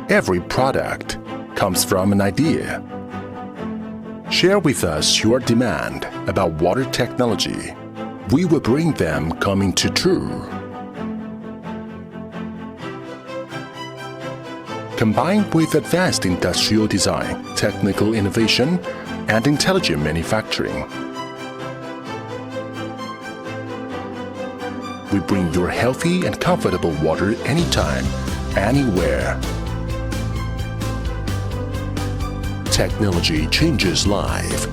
Every product comes from an idea. Share with us your demand about water technology. We will bring them coming to true. Combined with advanced industrial design, technical innovation, and intelligent manufacturing, we bring your healthy and comfortable water anytime, anywhere. Technology changes life.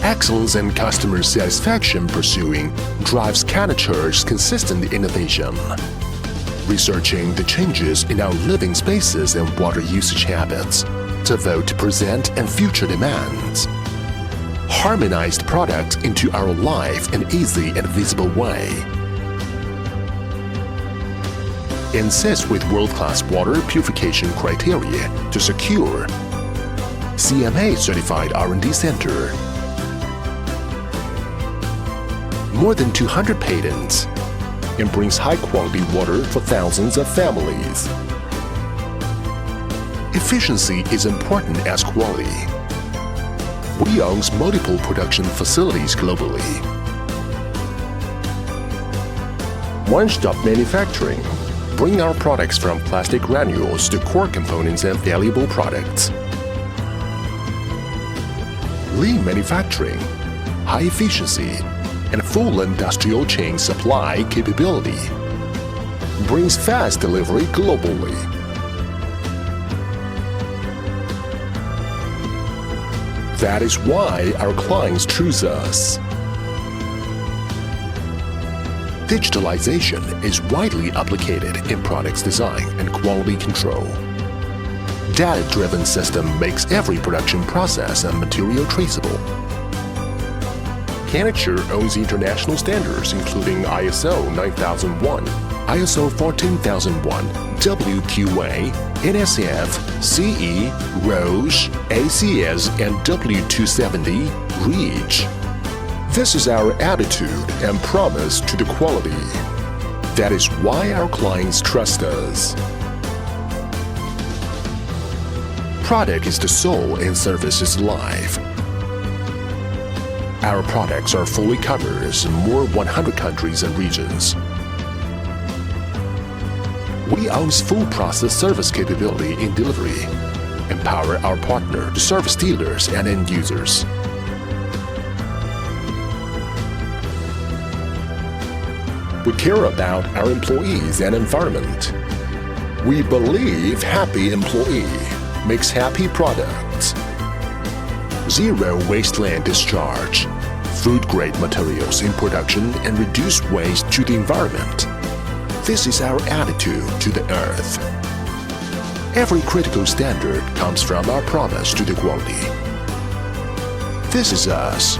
Excellence and customer satisfaction pursuing drives Canature's consistent innovation. Researching the changes in our living spaces and water usage habits to vote present and future demands. Harmonized products into our life in easy and visible way. Insist with world-class water purification criteria to secure CMA-certified R&D center. More than 200 patents and brings high-quality water for thousands of families. Efficiency is important as quality. We own multiple production facilities globally. One-stop manufacturing. Bring our products from plastic granules to core components and valuable products. Lean manufacturing, high efficiency, and full industrial chain supply capability brings fast delivery globally. That is why our clients choose us. Digitalization is widely applicated in products design and quality control. Data-driven system makes every production process and material traceable. Canature owns international standards including ISO 9001, ISO 14001, WQA, NSF, CE, ROHS, ACS, and W270, REACH. This is our attitude and promise to the quality. That is why our clients trust us. Product is the soul and service is life. Our products are fully covered in more 100 countries and regions. We own full process service capability in delivery, empower our partner to service dealers and end users. We care about our employees and environment. We believe happy employee makes happy products. Zero wasteland discharge, food-grade materials in production and reduce waste to the environment. This is our attitude to the earth. Every critical standard comes from our promise to the quality. This is us,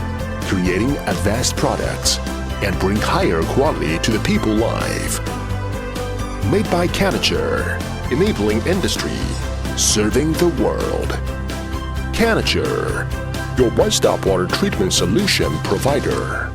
creating advanced products and bring higher quality to the people life. Made by Canature, enabling industry, serving the world. Canature, your one-stop water treatment solution provider.